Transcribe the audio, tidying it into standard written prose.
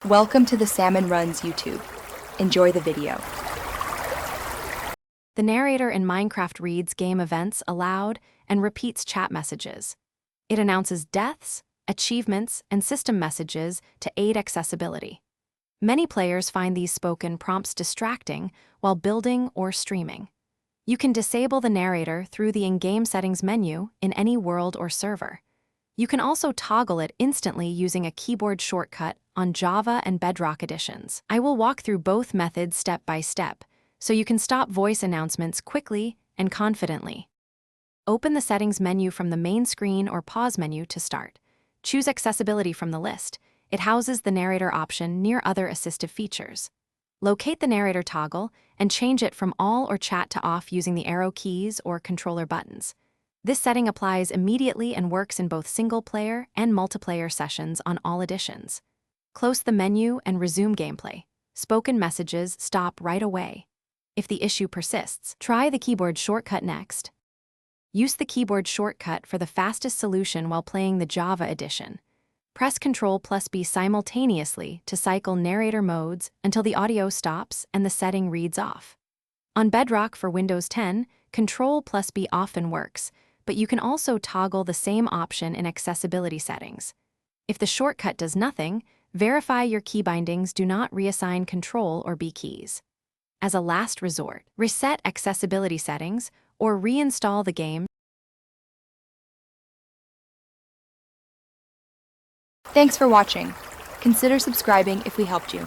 Welcome to the Salmon Runs YouTube. Enjoy the video. The narrator in Minecraft reads game events aloud and repeats chat messages. It announces deaths, achievements, and system messages to aid accessibility. Many players find these spoken prompts distracting while building or streaming. You can disable the narrator through the in-game settings menu in any world or server. You can also toggle it instantly using a keyboard shortcut on Java and Bedrock editions. I will walk through both methods step by step, so you can stop voice announcements quickly and confidently. Open the settings menu from the main screen or pause menu to start. Choose accessibility from the list. It houses the narrator option near other assistive features. Locate the narrator toggle and change it from all or chat to off using the arrow keys or controller buttons. This setting applies immediately and works in both single-player and multiplayer sessions on all editions. Close the menu and resume gameplay. Spoken messages stop right away. If the issue persists, try the keyboard shortcut next. Use the keyboard shortcut for the fastest solution while playing the Java edition. Press Ctrl+B simultaneously to cycle narrator modes until the audio stops and the setting reads off. On Bedrock for Windows 10, Ctrl+B often works, but you can also toggle the same option in accessibility settings. If the shortcut does nothing, verify your key bindings do not reassign Ctrl or B keys. As a last resort, reset accessibility settings or reinstall the game. Thanks for watching. Consider subscribing if we helped you.